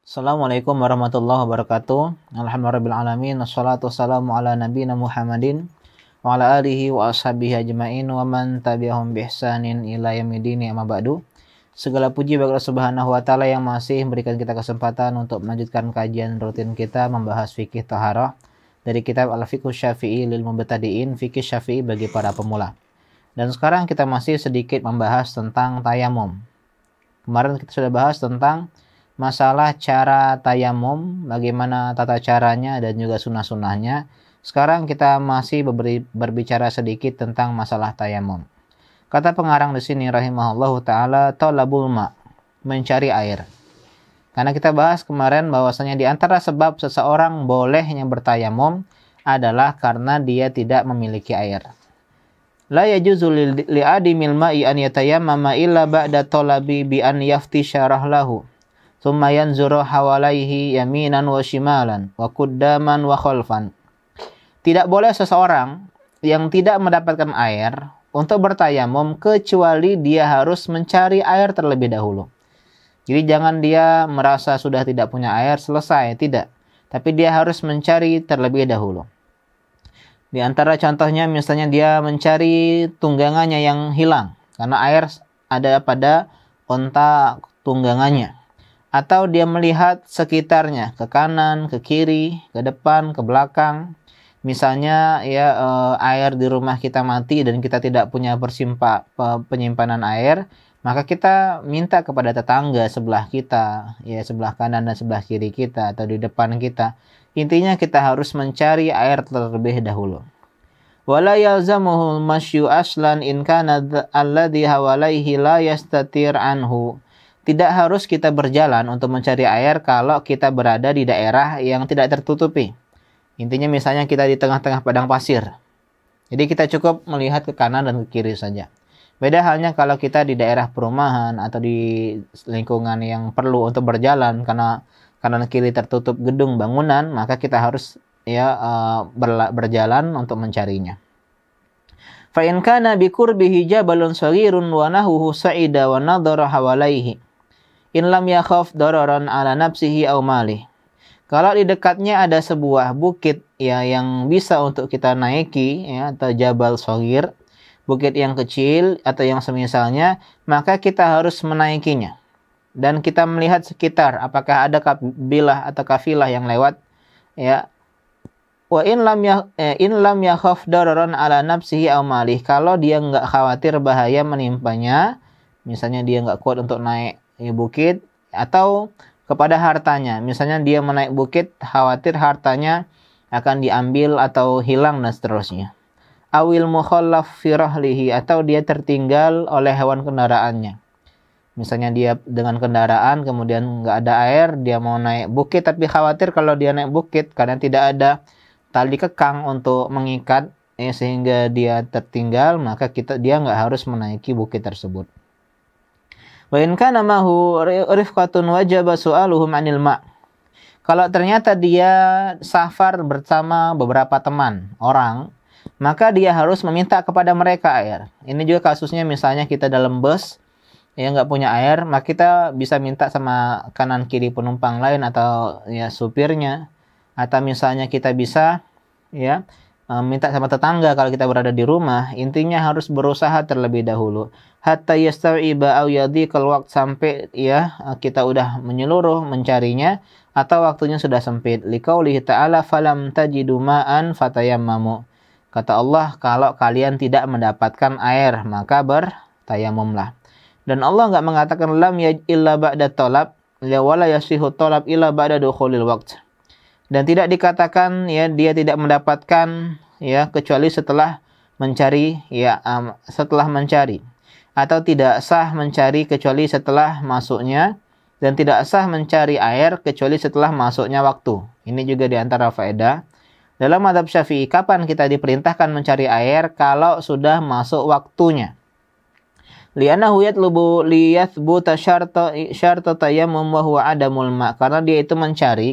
Assalamualaikum warahmatullahi wabarakatuh. Alhamdulillahirrahmanirrahim. Wassalatu wassalamu ala nabiyina Muhammadin wa ala alihi wa ashabihi ajma'in wa man tabi'ahum bihsanin ila yaumidin, amma ba'du. Segala puji bagi Allah Subhanahu wa taala yang masih memberikan kita kesempatan untuk melanjutkan kajian rutin kita membahas fikih taharah dari kitab Al-Fiqh Syafi'i lil Mubtadi'in, fikih Syafi'i bagi para pemula. Dan sekarang kita masih sedikit membahas tentang tayamum. Kemarin kita sudah bahas tentang masalah cara tayamum, bagaimana tata caranya dan juga sunnah-sunnahnya. Sekarang kita masih berbicara sedikit tentang masalah tayamum. Kata pengarang di sini rahimahullahu taala, talabul ma, mencari air. Karena kita bahas kemarin bahwasanya di antara sebab seseorang bolehnya bertayamum adalah karena dia tidak memiliki air. La yajuzu li'adimil ma'i an yatayammama illa ba'da talabi bi an yaftisharah lahu. Thumma yanzuru hawalaihi yaminan wa shimalan wa quddaman wa khalfan. Tidak boleh seseorang yang tidak mendapatkan air untuk bertayamum kecuali dia harus mencari air terlebih dahulu. Jadi jangan dia merasa sudah tidak punya air selesai, tidak. Tapi dia harus mencari terlebih dahulu. Di antara contohnya misalnya dia mencari tunggangannya yang hilang karena air ada pada onta tunggangannya. Atau dia melihat sekitarnya, ke kanan, ke kiri, ke depan, ke belakang. Misalnya air di rumah kita mati dan kita tidak punya penyimpanan air, maka kita minta kepada tetangga sebelah kita, sebelah kanan dan sebelah kiri kita atau di depan kita. Intinya kita harus mencari air terlebih dahulu. Wala yalzamuhu masyu aslan in kana alladhi hawalaihi la yastatir anhu. Tidak harus kita berjalan untuk mencari air kalau kita berada di daerah yang tidak tertutupi. Intinya misalnya kita di tengah-tengah padang pasir. Jadi kita cukup melihat ke kanan dan ke kiri saja. Beda halnya kalau kita di daerah perumahan atau di lingkungan yang perlu untuk berjalan karena kanan kiri tertutup gedung bangunan, maka kita harus berjalan untuk mencarinya. Fa in kana bi qurbihi jabalun saghirun wa nahuhu sa'ida wa nadhara hawalaihi. In lam yakhaf dararan ala nafsihi aw malih. Kalau di dekatnya ada sebuah bukit yang bisa untuk kita naiki atau jabal shaghir, bukit yang kecil atau yang semisalnya, maka kita harus menaikinya. Dan kita melihat sekitar apakah ada kabilah atau kafilah yang lewat Wa in lam yakhaf dararan ala nafsihi aw malih. Kalau dia enggak khawatir bahaya menimpanya, misalnya dia enggak kuat untuk naik bukit atau kepada hartanya. Misalnya dia menaik bukit khawatir hartanya akan diambil atau hilang dan seterusnya. Awil mukhallaf fi rahlihi, atau dia tertinggal oleh hewan kendaraannya. Misalnya dia dengan kendaraan kemudian nggak ada air, dia mau naik bukit tapi khawatir kalau dia naik bukit karena tidak ada tali kekang untuk mengikat sehingga dia tertinggal, maka dia nggak harus menaiki bukit tersebut. Wa in kana mahu rifqatun wajaba su'aluhum 'anil ma'. Kalau ternyata dia safar bersama beberapa teman orang, maka dia harus meminta kepada mereka air. Ini juga kasusnya misalnya kita dalam bus yang nggak punya air, maka kita bisa minta sama kanan kiri penumpang lain atau supirnya, atau misalnya kita bisa minta sama tetangga kalau kita berada di rumah. Intinya harus berusaha terlebih dahulu hatta yasta'iba aw yadhiqal waqt, sampai kita udah menyeluruh mencarinya atau waktunya sudah sempit. Liqaulihi ta'ala falam tajidu ma'an fatayammamu. Kata Allah, kalau kalian tidak mendapatkan air maka bertayamumlah. Dan Allah enggak mengatakan lam illa ba'da talab wala yasihu talab illa ba'da dukhulil waqt. Dan tidak dikatakan dia tidak mendapatkan kecuali setelah mencari setelah mencari, atau tidak sah mencari kecuali setelah masuknya, dan tidak sah mencari air kecuali setelah masuknya waktu. Ini juga di antara faedah dalam mazhab Syafi'i, kapan kita diperintahkan mencari air? Kalau sudah masuk waktunya. Li'annahu yatlubu liyathbuta syarta tayammum wa huwa adamul ma'. Karena dia itu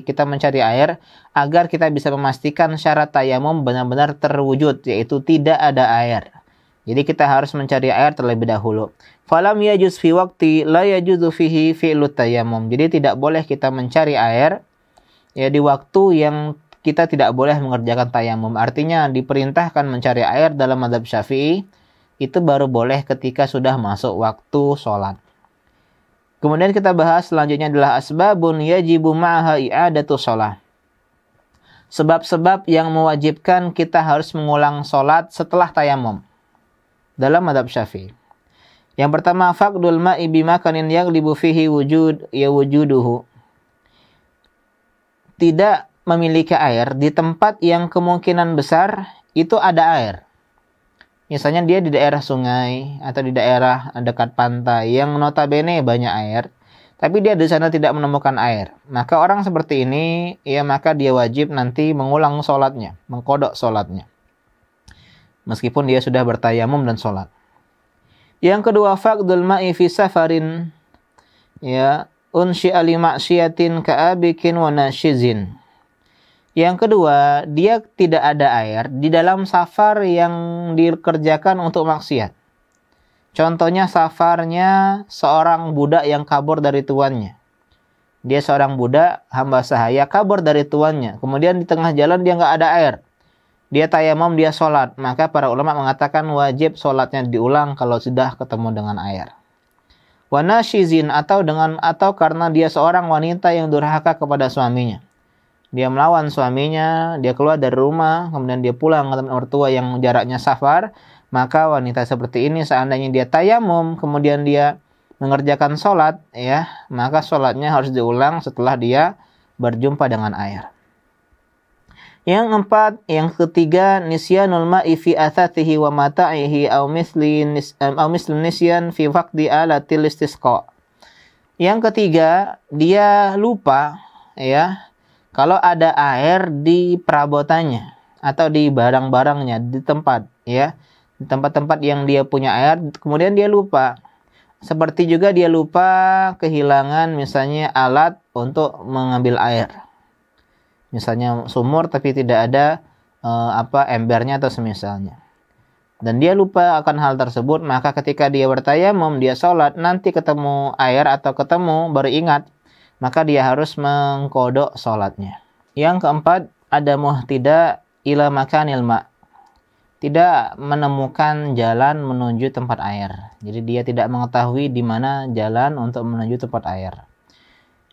kita mencari air agar kita bisa memastikan syarat tayamum benar-benar terwujud, yaitu tidak ada air. Jadi kita harus mencari air terlebih dahulu. Falam yajuz fi waqti la yajuzu fihi fi'lut tayammum. Jadi tidak boleh kita mencari air ya di waktu yang kita tidak boleh mengerjakan tayamum. Artinya diperintahkan mencari air dalam mazhab Syafi'i itu baru boleh ketika sudah masuk waktu sholat. Kemudian kita bahas selanjutnya adalah asbabun yajibu ma'aha i'adatu sholat. Sebab-sebab yang mewajibkan kita harus mengulang sholat setelah tayamum dalam mazhab Syafi'i. Yang pertama, faqdul ma'i bimakanin yaghlibu fihi wujuduhu. Tidak memiliki air di tempat yang kemungkinan besar itu ada air. Misalnya dia di daerah sungai atau di daerah dekat pantai yang notabene banyak air, tapi dia di sana tidak menemukan air. Maka orang seperti ini, ya maka dia wajib nanti mengulang sholatnya, mengkodok sholatnya. Meskipun dia sudah bertayamum dan sholat. Yang kedua, faqdul ma'i fi safarin, ya unsyi'a li ma'syiatin ka'abikin wa nasyizin. Yang kedua, dia tidak ada air di dalam safar yang dikerjakan untuk maksiat. Contohnya safarnya seorang budak yang kabur dari tuannya. Dia seorang budak, hamba sahaya, kabur dari tuannya. Kemudian di tengah jalan dia nggak ada air. Dia tayamum, dia sholat. Maka para ulama mengatakan wajib sholatnya diulang kalau sudah ketemu dengan air. Wa nasyizin atau karena dia seorang wanita yang durhaka kepada suaminya. Dia melawan suaminya, dia keluar dari rumah, kemudian dia pulang ke tempat mertua yang jaraknya safar, maka wanita seperti ini seandainya dia tayamum, kemudian dia mengerjakan sholat, ya, maka sholatnya harus diulang setelah dia berjumpa dengan air. Yang ketiga, nisyanul ma'i fi athatihi wa mata'ihi aw misli nisyan fi faqdi alatil istisqa. Yang ketiga, dia lupa, ya, kalau ada air di perabotannya atau di barang-barangnya, di tempat, ya, di tempat-tempat yang dia punya air, kemudian dia lupa. Seperti juga dia lupa kehilangan misalnya alat untuk mengambil air. Misalnya sumur tapi tidak ada embernya atau semisalnya. Dan dia lupa akan hal tersebut, maka ketika dia bertayamum, dia sholat, nanti ketemu air atau ketemu baru ingat, maka dia harus mengkodok sholatnya. Yang keempat, ada muhtida ila makanil ma'. Tidak menemukan jalan menuju tempat air. Jadi dia tidak mengetahui di mana jalan untuk menuju tempat air.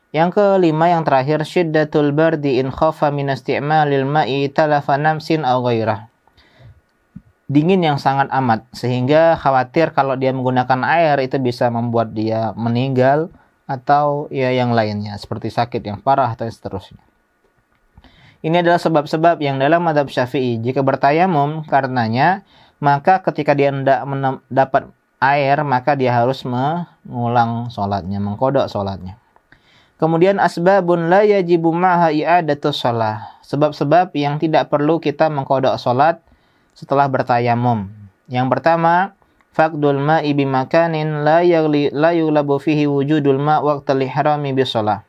Yang kelima, yang terakhir, syiddatul bardi in khafa min isti'malil ma'i talafa namsin aw ghairah. Dingin yang sangat amat, sehingga khawatir kalau dia menggunakan air itu bisa membuat dia meninggal, atau ya yang lainnya seperti sakit yang parah dan seterusnya. Ini adalah sebab-sebab yang dalam mazhab Syafi'i jika bertayamum karenanya, maka ketika dia tidak dapat air maka dia harus mengulang sholatnya, mengkodok sholatnya. Kemudian asbabun la yajibu ma'ha i'adatus shalah. Sebab-sebab yang tidak perlu kita mengkodok sholat setelah bertayamum. Yang pertama, faqdul ma'i bimakanin la yughlabu fihi wujudul ma' waqtal ihrami bisalah.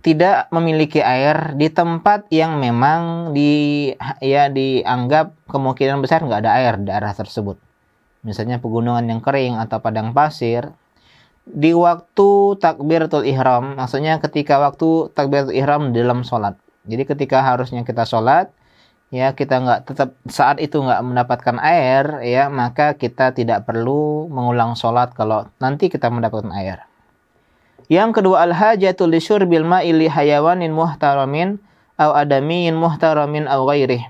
Tidak memiliki air di tempat yang memang dianggap kemungkinan besar nggak ada air di daerah tersebut. Misalnya pegunungan yang kering atau padang pasir. Di waktu takbiratul ihram, maksudnya ketika waktu takbiratul ihram dalam sholat. Jadi ketika harusnya kita sholat, ya kita tetap saat itu nggak mendapatkan air, ya maka kita tidak perlu mengulang sholat kalau nanti kita mendapatkan air. Yang kedua, al-hajatu li syurbil ma'i li hayawanin muhtaramin aw adamiyin muhtaramin aw ghairih.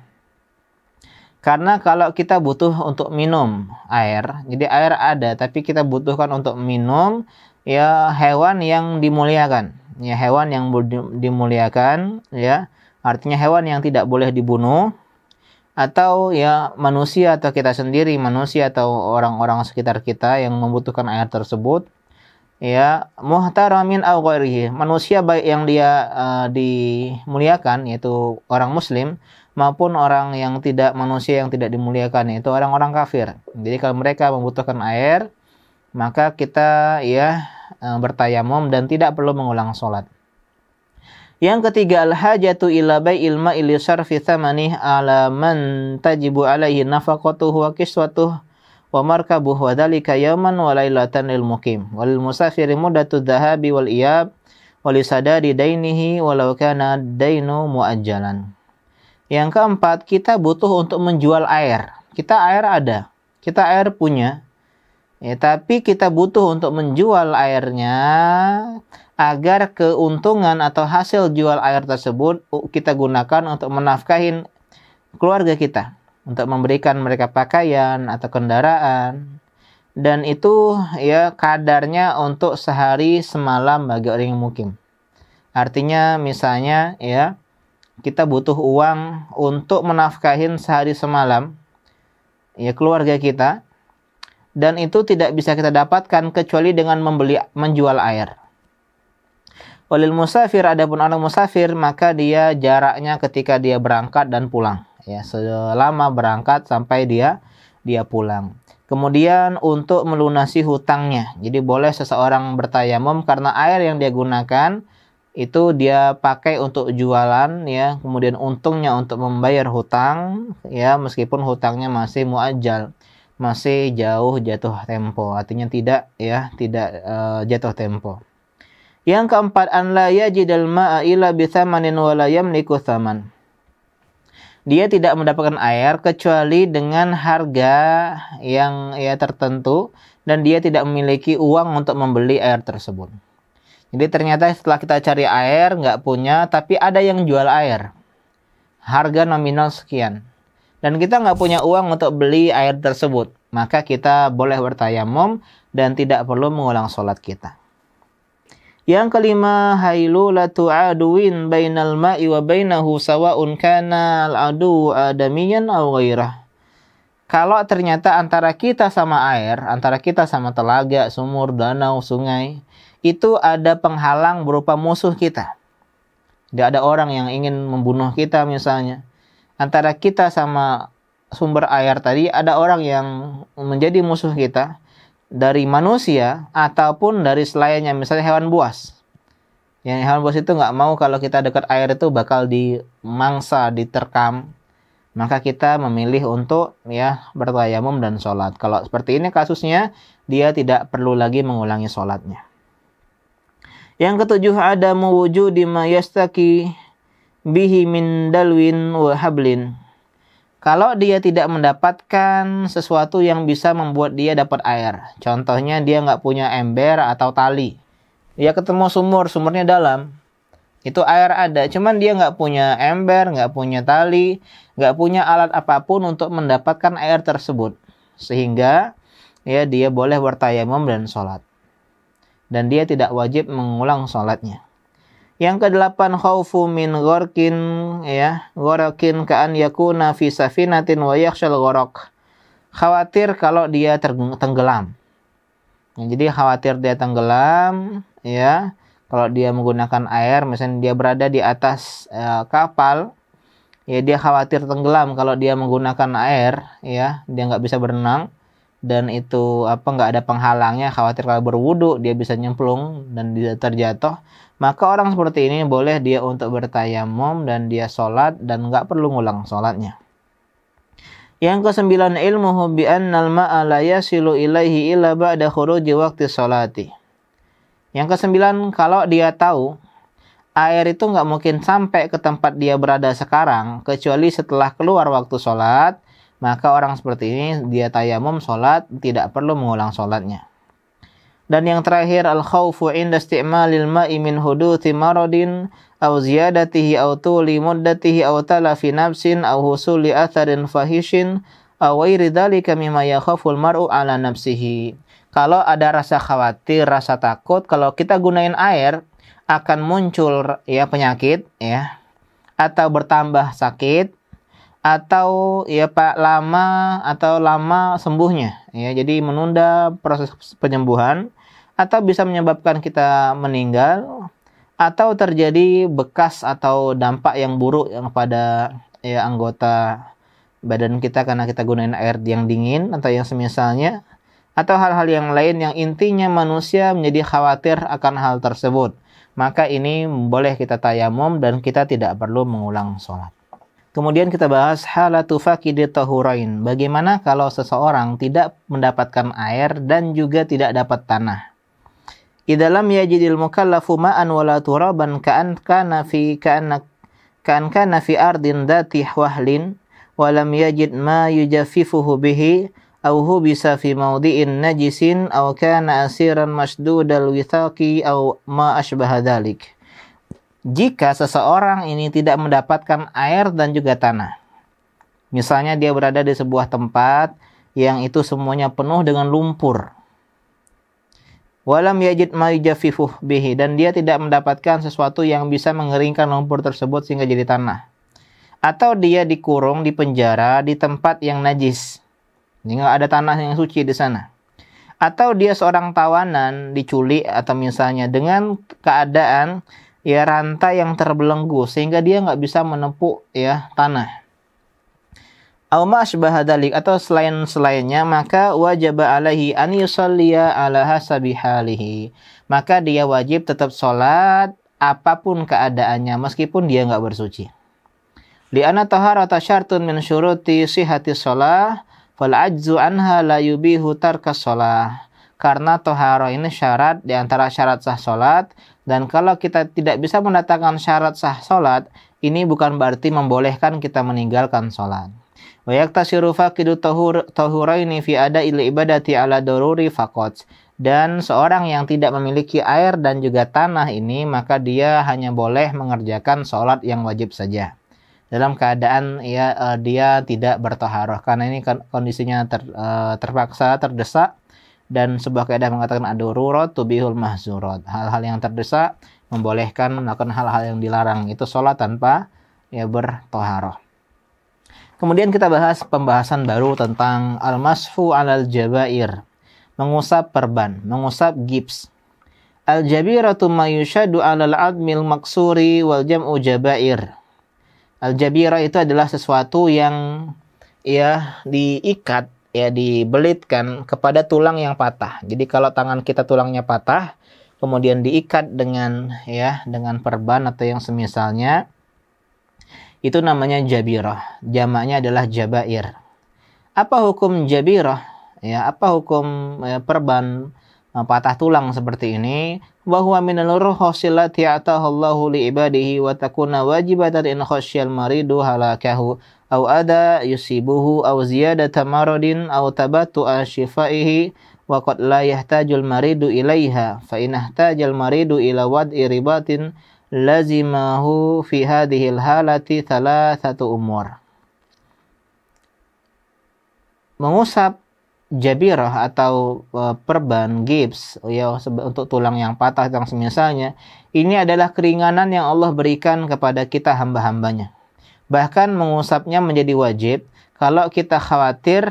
Karena kalau kita butuh untuk minum air, jadi air ada tapi kita butuhkan untuk minum, ya hewan yang dimuliakan, ya hewan yang dimuliakan, ya artinya hewan yang tidak boleh dibunuh, atau ya manusia atau kita sendiri, manusia atau orang-orang sekitar kita yang membutuhkan air tersebut, ya muhtaramin aw ghairihi, manusia baik yang dia dimuliakan yaitu orang muslim maupun orang yang tidak, manusia yang tidak dimuliakan yaitu orang-orang kafir. Jadi kalau mereka membutuhkan air, maka kita ya bertayamum dan tidak perlu mengulang sholat. Yang ketiga, al-hajatu ila bai'il ma'i li sarfi thamanihi ala man tajibu alaihi nafaqatuhu wa kiswatuhu wa markabuhu wa dhalika yawman wa lailatan lil muqim wal musafiri muddatu dhahabi wal iyab wa li sadadi dainihi walau kana dainu muajjalan. Yang keempat, kita butuh untuk menjual air. Kita air ada, kita air punya. Ya, tapi kita butuh untuk menjual airnya agar keuntungan atau hasil jual air tersebut kita gunakan untuk menafkahin keluarga kita, untuk memberikan mereka pakaian atau kendaraan, dan itu ya kadarnya untuk sehari semalam bagi orang yang mukim. Artinya misalnya ya kita butuh uang untuk menafkahin sehari semalam ya keluarga kita, dan itu tidak bisa kita dapatkan kecuali dengan menjual air. Walil musafir, adapun orang musafir, maka dia jaraknya ketika dia berangkat dan pulang. Ya, selama berangkat sampai dia pulang. Kemudian untuk melunasi hutangnya. Jadi boleh seseorang bertayamum karena air yang dia gunakan itu dia pakai untuk jualan ya, kemudian untungnya untuk membayar hutang ya, meskipun hutangnya masih muajjal, masih jauh jatuh tempo. Artinya tidak jatuh tempo. Yang keempat, an la yajidal ma'a illa bi thamanin wa la yamliku thaman. Dia tidak mendapatkan air kecuali dengan harga yang tertentu dan dia tidak memiliki uang untuk membeli air tersebut. Jadi ternyata setelah kita cari air nggak punya, tapi ada yang jual air. Harga nominal sekian. Dan kita nggak punya uang untuk beli air tersebut, maka kita boleh bertayamum dan tidak perlu mengulang sholat kita. Yang kelima, hailulatu aduwin bainal ma'i wa bainahu sawa'un kana al-adu adamiyan aw ghairah. Kalau ternyata antara kita sama air, antara kita sama telaga, sumur, danau, sungai, itu ada penghalang berupa musuh kita. Tidak ada orang yang ingin membunuh kita misalnya. Antara kita sama sumber air tadi ada orang yang menjadi musuh kita, dari manusia ataupun dari selainnya, misalnya hewan buas. Yang hewan buas itu nggak mau kalau kita dekat air itu bakal dimangsa, diterkam. Maka kita memilih untuk bertayamum dan sholat. Kalau seperti ini kasusnya, dia tidak perlu lagi mengulangi sholatnya. Yang ketujuh, ada mewujudi ma yastaki bihi min dalwin wa hablin. Kalau dia tidak mendapatkan sesuatu yang bisa membuat dia dapat air. Contohnya dia nggak punya ember atau tali. Dia ketemu sumur, sumurnya dalam. Itu air ada, cuman dia nggak punya ember, nggak punya tali, nggak punya alat apapun untuk mendapatkan air tersebut. Sehingga dia boleh bertayamum dan sholat. Dan dia tidak wajib mengulang sholatnya. Yang kedelapan, khaufu min ghorkin ghorokin ka'an yakuna fi safinatin wa yakhshal ghorok. Khawatir kalau dia tenggelam. Jadi khawatir dia tenggelam, kalau dia menggunakan air, misalnya dia berada di atas kapal, dia khawatir tenggelam kalau dia menggunakan air, dia nggak bisa berenang, dan itu nggak ada penghalangnya, khawatir kalau berwudu dia bisa nyemplung dan dia terjatuh. Maka orang seperti ini boleh dia untuk bertayamum dan dia sholat dan nggak perlu ngulang sholatnya. Yang kesembilan, ilmuhu bi annal ma'a la yasilu ilaihi illa ba'da khuruji waqti sholati. Yang kesembilan, kalau dia tahu air itu nggak mungkin sampai ke tempat dia berada sekarang kecuali setelah keluar waktu sholat, maka orang seperti ini dia tayamum sholat, tidak perlu mengulang sholatnya. Dan yang terakhir, al-khawfu inda isti'malil ma'i min huduthi maradin aw ziyadatihi aw tuli muddatihi aw talafi nafsin aw husuli atharin fahishin aw ghairi dhalika mimma yakhaful mar'u ala nafsihi. Kalau ada rasa khawatir, rasa takut kalau kita gunain air akan muncul penyakit atau bertambah sakit atau lama sembuhnya jadi menunda proses penyembuhan, atau bisa menyebabkan kita meninggal, atau terjadi bekas atau dampak yang buruk pada anggota badan kita karena kita gunain air yang dingin atau yang semisalnya, atau hal-hal yang lain yang intinya manusia menjadi khawatir akan hal tersebut. maka ini boleh kita tayamum dan kita tidak perlu mengulang sholat. Kemudian kita bahas halatu faqidi tahurain. Bagaimana kalau seseorang tidak mendapatkan air dan juga tidak dapat tanah? Idza lam yajidil mukallafu ma'an wala turaban ka'an kana fi ardin dzati wahlin wa lam yajid ma yujaffifuhu bihi aw hubisa fi mawdi'in najisin aw kana asiran masdudal withaqi aw ma asbaha dzalik. Jika seseorang ini tidak mendapatkan air dan juga tanah, misalnya dia berada di sebuah tempat yang itu semuanya penuh dengan lumpur, walam yajid ma yujaffifuh bihi, dan dia tidak mendapatkan sesuatu yang bisa mengeringkan lumpur tersebut sehingga jadi tanah, atau dia dikurung di penjara di tempat yang najis, sehingga ada tanah yang suci di sana, atau dia seorang tawanan diculik, atau misalnya dengan keadaan ya rantai yang terbelenggu sehingga dia nggak bisa menepuk ya tanah. Aw ma asbaha dzalik, atau selainnya, maka wajib alaihi an yusalliya ala hasabi halihi. Maka dia wajib tetap sholat apapun keadaannya meskipun dia nggak bersuci. Li'anna taharata syartun min syuruti sihhati shalah fal ajzu anha la yubihu tarkas shalah. Karena tohara ini syarat di antara syarat sah sholat, dan kalau kita tidak bisa mendatangkan syarat sah sholat, ini bukan berarti membolehkan kita meninggalkan sholat. Wa yaktasiru faqidu tahuraini fi ada'il ibadati ala daruri faqat. Dan seorang yang tidak memiliki air dan juga tanah ini, maka dia hanya boleh mengerjakan sholat yang wajib saja dalam keadaan dia tidak bertoharoh, karena ini kondisinya terpaksa, terdesak. Dan sebuah kaidah mengatakan ad-darurat tubihul mahzurat. Hal-hal yang terdesak membolehkan melakukan hal-hal yang dilarang. Itu sholat tanpa bertoharoh. Kemudian kita bahas pembahasan baru tentang al-masfu alal jabair. Mengusap perban, mengusap gips. Al-jabiratu ma yushadu alal admil maksuri wal jam'u jabair. Al-jabira itu adalah sesuatu yang diikat, dibelitkan kepada tulang yang patah. Jadi kalau tangan kita tulangnya patah, kemudian diikat dengan perban atau yang semisalnya, itu namanya jabirah. Jamaknya adalah jabair. Apa hukum jabirah? Apa hukum perban patah tulang seperti ini? Bahwa minal ruhsilati atahullahu li ibadihi wa takuna wajibatan in khasyal maridu halakahu aw ada yusibuhu aw ziyadata maradin aw tabattu'a shifaihi wa qad la yahtajul maridu ilaiha fa in ihtajal maridu ila wad'i ribatin lazimahu fi hadhil halati thalathatu umur. Mengusap jabirah atau perban gips untuk tulang yang patah yang semisalnya, ini adalah keringanan yang Allah berikan kepada kita hamba-hambanya. Bahkan mengusapnya menjadi wajib kalau kita khawatir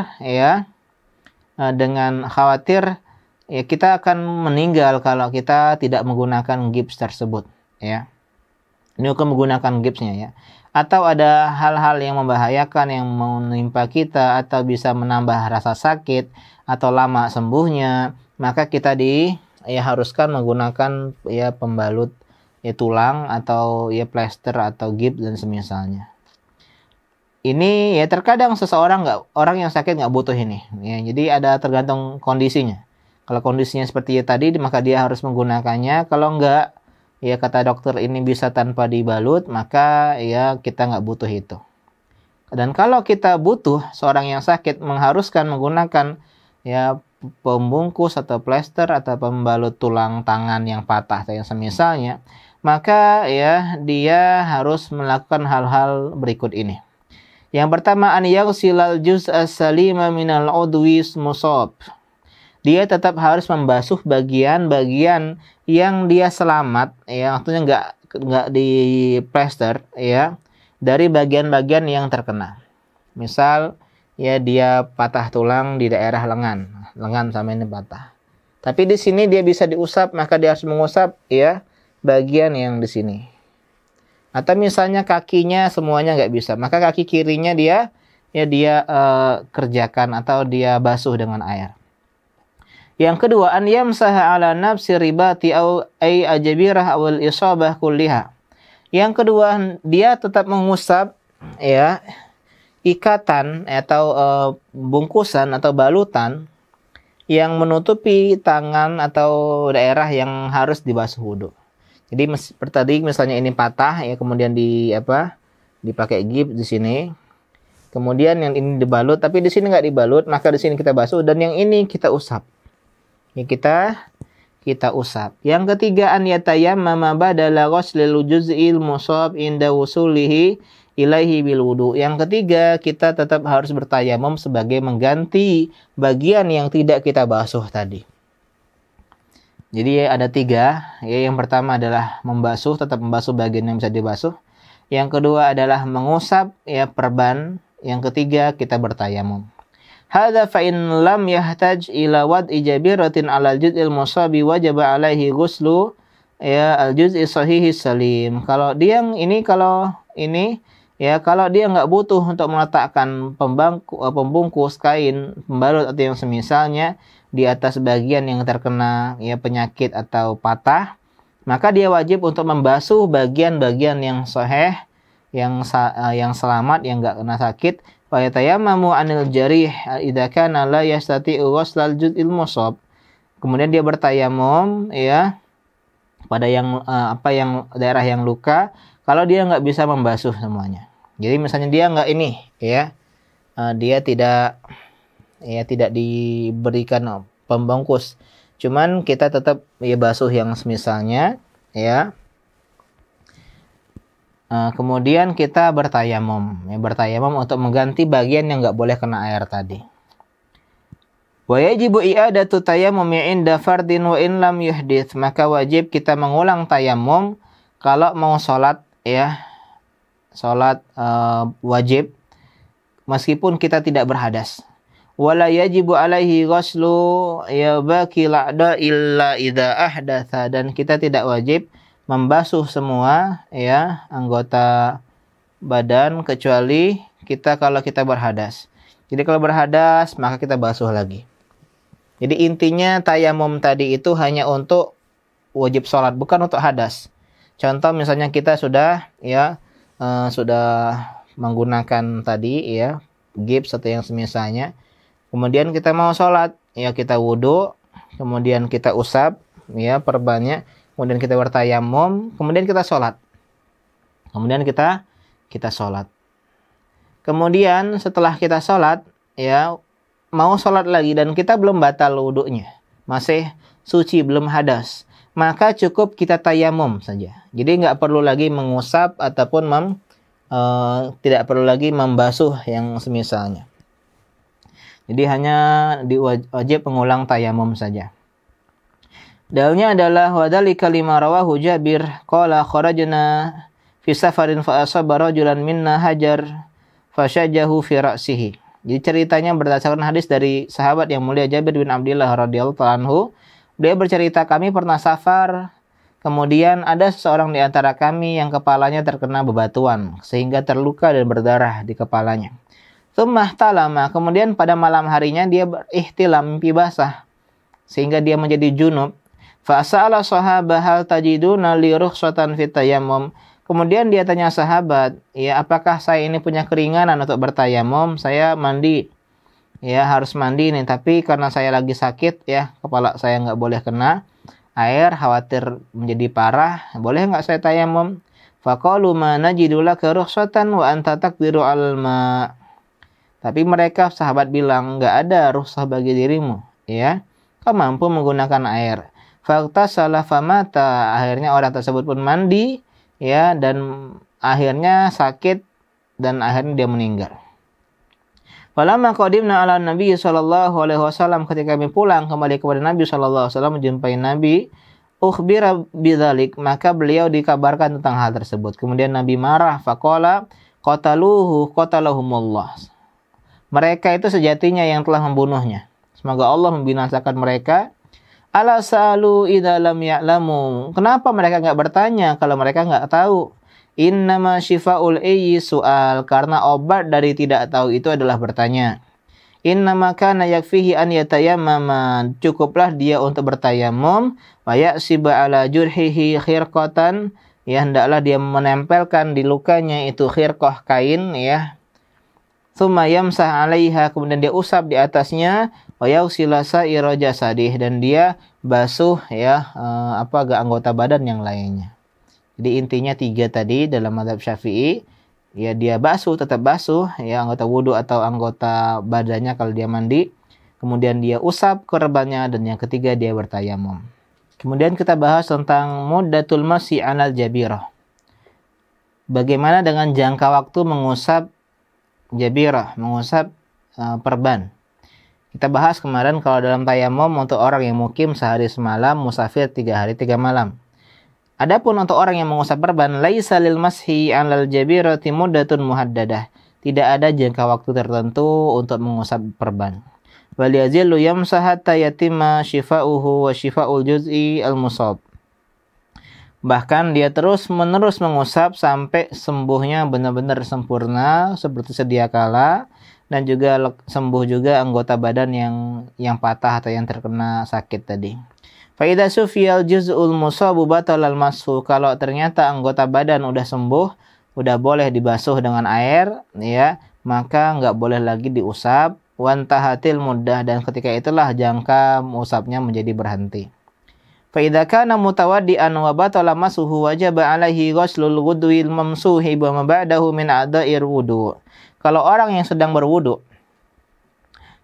dengan khawatir kita akan meninggal kalau kita tidak menggunakan gips tersebut Ini hukum menggunakan gipsnya Atau ada hal-hal yang membahayakan yang menimpa kita atau bisa menambah rasa sakit atau lama sembuhnya, maka kita haruskan menggunakan pembalut tulang atau plester atau gips dan semisalnya. Ini terkadang orang yang sakit nggak butuh ini. Jadi ada tergantung kondisinya. Kalau kondisinya seperti tadi, maka dia harus menggunakannya. Kalau enggak, kata dokter ini bisa tanpa dibalut, maka kita nggak butuh itu. Dan kalau kita butuh, seorang yang sakit mengharuskan menggunakan pembungkus atau plester atau pembalut tulang tangan yang patah atau yang semisalnya, maka dia harus melakukan hal-hal berikut ini. Yang pertama, an yaghsilal juz'a salima minal udwi musab. Dia tetap harus membasuh bagian-bagian yang dia selamat, maksudnya nggak di plester, dari bagian-bagian yang terkena. Misal, dia patah tulang di daerah lengan sama ini patah. Tapi di sini dia bisa diusap, maka dia harus mengusap, bagian yang di sini. Atau misalnya kakinya semuanya nggak bisa, maka kaki kirinya dia kerjakan atau dia basuh dengan air. Yang kedua, an yamsaha ala nafsi ribati au ay ajabirah awal isabah kulliha. Yang kedua, dia tetap mengusap ya ikatan atau bungkusan atau balutan yang menutupi tangan atau daerah yang harus dibasuh wudu. Jadi seperti tadi misalnya ini patah ya, kemudian dipakai gips di sini. Kemudian yang ini dibalut tapi di sini nggak dibalut, maka di sini kita basuh dan yang ini kita usap. Ya, kita usap. Yang ketiga, an yatayammama badala ghuslil juz'il musab inda wusulihi ilaihi bil wudu. Yang ketiga, kita tetap harus bertayamum sebagai mengganti bagian yang tidak kita basuh tadi. Jadi ada 3. Ya, yang pertama adalah membasuh, tetap membasuh bagian yang bisa dibasuh. Yang kedua adalah mengusap ya perban. Yang ketiga, kita bertayamum. Hadza fa in lam yahtaj ila wad'i jabiratin 'ala al-juz'il musabi wajaba 'alaihi ghuslu ya al-juz'i sahihi salim. Kalau dia nggak butuh untuk meletakkan pembungkus kain, pembalut atau yang semisalnya di atas bagian yang terkena ya penyakit atau patah, maka dia wajib untuk membasuh bagian-bagian yang sahih, yang selamat, yang nggak kena sakit. Wa yatayammamu 'anil jarih idza kana la yastati'u ghuslal juz'il musab. Kemudian dia bertayamum ya pada yang daerah yang luka kalau dia nggak bisa membasuh semuanya. Jadi misalnya dia nggak ini ya, dia tidak diberikan pembungkus, cuman kita tetap ya basuh yang semisalnya ya. Kemudian kita bertayamum untuk mengganti bagian yang nggak boleh kena air tadi. Wa yajibu i'adatu tayammumi 'inda fardin wa in lam yuhdits. Maka wajib kita mengulang tayamum kalau mau sholat ya. Sholat wajib meskipun kita tidak berhadas. Wala yajibu alaihi ghuslu ya baqi la'da illa idza ahdatsa. Dan kita tidak wajib membasuh semua ya anggota badan kecuali kalau kita berhadas. Jadi kalau berhadas maka kita basuh lagi. Jadi intinya tayamum tadi itu hanya untuk wajib sholat, bukan untuk hadas. Contoh misalnya kita sudah menggunakan tadi ya gips atau yang semisalnya. Kemudian kita mau sholat ya kita wudu, kemudian kita usap ya perbannya. Kemudian kita bertayamum, kemudian kita sholat. Kemudian kita sholat. Kemudian setelah kita sholat, ya mau sholat lagi dan kita belum batal wudunya, masih suci, belum hadas, maka cukup kita tayamum saja. Jadi nggak perlu lagi mengusap ataupun tidak perlu lagi membasuh yang semisalnya. Jadi hanya wajib mengulang tayamum saja. Dalilnya adalah wadzalika lima rawahu Jabir qala kharajna fi safarin fa asaba rajulan minna hajar fashajahu fi ra'sihi. Jadi ceritanya berdasarkan hadis dari sahabat yang mulia Jabir bin Abdullah radhiyallahu anhu. Dia bercerita, kami pernah safar, kemudian ada seseorang di antara kami yang kepalanya terkena bebatuan sehingga terluka dan berdarah di kepalanya. Tsumma ihtalama, kemudian pada malam harinya dia berihtilam, mimpi basah sehingga dia menjadi junub. Fasa'ala sahabah hal tajiduna li rukhsatan fit tayammum. Kemudian dia tanya sahabat, ya apakah saya ini punya keringanan untuk bertayamum? Saya mandi, ya harus mandi nih, tapi karena saya lagi sakit ya, kepala saya nggak boleh kena air, khawatir menjadi parah, boleh nggak saya tayamum? Faqalu ma najidu laka rukhsatan wa anta taqdiru al ma. Tapi mereka sahabat bilang, nggak ada rukhsah bagi dirimu, ya kau mampu menggunakan air. Faghtasala famata, akhirnya orang tersebut pun mandi ya, dan akhirnya sakit dan akhirnya dia meninggal. Falamma qadimna ala Nabi sallallahu alaihi wasallam, ketika kami pulang kembali kepada Nabi sallallahu alaihi wasallam menjumpai Nabi, ukhbira bidzalik, maka beliau dikabarkan tentang hal tersebut. Kemudian Nabi marah, faqala qatalahumullah. Mereka itu sejatinya yang telah membunuhnya. Semoga Allah membinasakan mereka. Ala sa'alu idza lam ya'lamu. Kenapa mereka enggak bertanya kalau mereka enggak tahu? Innama syifa'ul ayyi su'al, karena obat dari tidak tahu itu adalah bertanya. Innama kana yakfihi an yatayammama, cukuplah dia untuk bertayamum, wa ya'siba ala jurhihi khirqatan, ya hendaklah dia menempelkan di lukanya itu khirqah kain ya. Tsumma yamsah 'alaiha, kemudian dia usap di atasnya, wa yaghsila sa'ira jasadih, dan dia basuh ya anggota badan yang lainnya. Jadi intinya 3 tadi dalam mazhab Syafi'i. Ya dia basuh, tetap basuh ya anggota wudu atau anggota badannya kalau dia mandi. Kemudian dia usap korbannya, dan yang ketiga dia bertayamum. Kemudian kita bahas tentang muddatul masyi 'alal jabirah. Bagaimana dengan jangka waktu mengusap jabirah, mengusap perban. Kita bahas kemarin kalau dalam tayamum untuk orang yang mukim sehari semalam, musafir 3 hari 3 malam. Adapun untuk orang yang mengusap perban, laisa lil mashi 'alal jabirati muddatun muhaddadah. Tidak ada jangka waktu tertentu untuk mengusap perban. Wal yazillu yamsah hatta yatimma shifa'uhu wa shifa'ul juz'i al-musab. Bahkan dia terus-menerus mengusap sampai sembuhnya benar-benar sempurna seperti sedia kala, dan juga sembuh juga anggota badan yang patah atau yang terkena sakit tadi. Fa idza sufiyal juz'ul musabu batalal mashu, kalau ternyata anggota badan udah sembuh, udah boleh dibasuh dengan air ya, maka enggak boleh lagi diusap. Wantahatil muddah, dan ketika itulah jangka usapnya menjadi berhenti. Fa idza kana mutawaddian wa batala masuhu wajaba alaihi ghuslul ghudwil mamsuhi wa ma ba'dahu min a'dha'ir wudu. Kalau orang yang sedang berwudu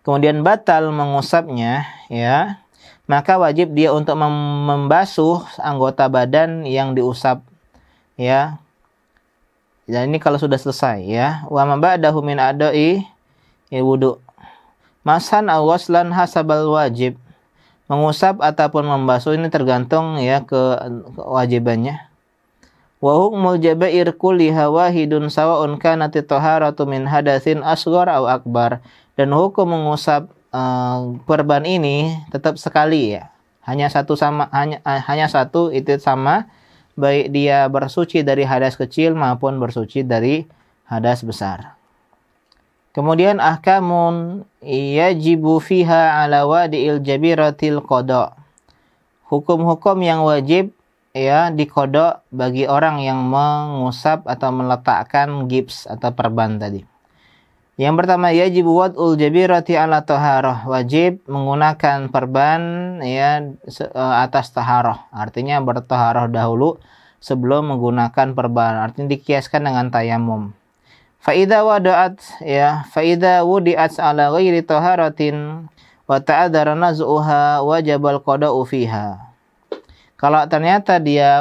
kemudian batal mengusapnya ya, maka wajib dia untuk membasuh anggota badan yang diusap ya. Dan ini kalau sudah selesai ya. Wa ma ba'dahu min a'dha'i wudu. Masan aw ghuslan hasabal wajib. Mengusap ataupun membasuh ini tergantung ya kewajibannya. Wa hukmul jabair kulliha wahidun sawa'un kanat at-taharatu min hadatsin asghar aw akbar. Dan hukum mengusap perban ini tetap sekali ya. Hanya satu itu sama, baik dia bersuci dari hadas kecil maupun bersuci dari hadas besar. Kemudian ahkamun yajibu fiha ala wadi'il jabiratil qada. Hukum-hukum yang wajib ya diqada bagi orang yang mengusap atau meletakkan gips atau perban tadi. Yang pertama, yajibu wad'ul jabirati ala taharah, wajib menggunakan perban ya atas taharah. Artinya bertaharah dahulu sebelum menggunakan perban. Artinya dikiaskan dengan tayamum. Fa'idha wudi'at ala ghairi taharatin wa ta'adhara naz'uha wajabal qada'u fiha. Kalau ternyata dia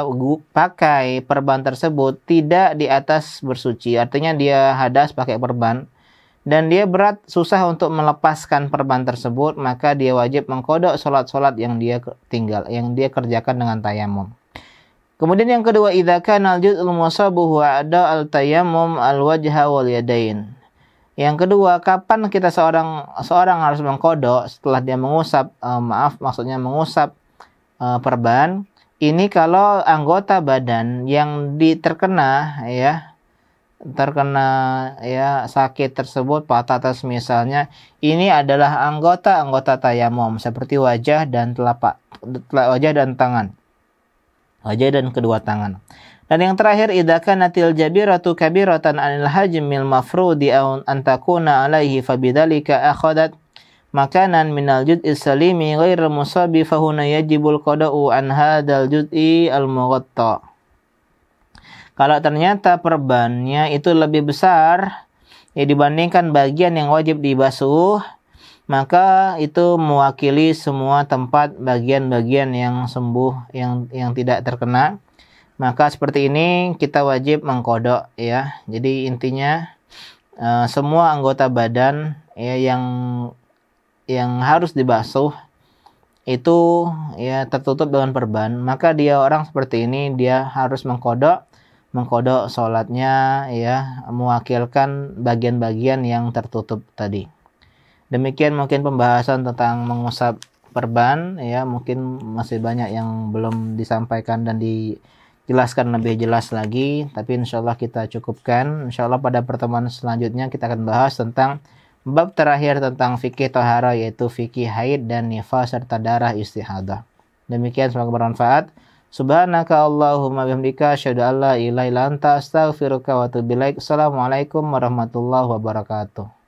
pakai perban tersebut tidak di atas bersuci, artinya dia hadas pakai perban dan dia berat susah untuk melepaskan perban tersebut, maka dia wajib mengqada salat-salat yang dia kerjakan dengan tayamum. Kemudian yang kedua, idza kana al-juz'ul musabuhu ada al-tayammum al-wajha wal yadain. Yang kedua, kapan kita seorang harus mengqada setelah dia mengusap mengusap perban. Ini kalau anggota badan yang terkena sakit tersebut, patah atas misalnya, ini adalah anggota tayamum seperti wajah dan tangan. Wajah dan kedua tangan. Dan yang terakhir, idza kanatil jabiratu kabiratan 'anil hajmil mafrudi aw an takuna 'alaihi fabidzalika akhadat makanan minal juz'is salimi ghairu musabi fahuna yajibul qada'u an hadzal juz'i al mughatta. Kalau ternyata perbannya itu lebih besar ya dibandingkan bagian yang wajib dibasuh, maka itu mewakili semua tempat bagian-bagian yang sembuh, yang tidak terkena. Maka seperti ini kita wajib mengqada ya. Jadi intinya semua anggota badan ya yang harus dibasuh itu ya tertutup dengan perban, maka orang seperti ini dia harus mengqada salatnya ya, mewakilkan bagian-bagian yang tertutup tadi. Demikian mungkin pembahasan tentang mengusap perban ya, mungkin masih banyak yang belum disampaikan dan dijelaskan lebih jelas lagi, tapi insyaallah kita cukupkan. Insyaallah pada pertemuan selanjutnya kita akan bahas tentang Bab terakhir tentang fikih tohara yaitu fikih haid dan nifas serta darah istihadah. Demikian, semoga bermanfaat. Subhanaka Allahumma bihamdika asyhadu an la ilaha illa anta astaghfiruka wa atubu ilaik. Assalamualaikum warahmatullahi wabarakatuh.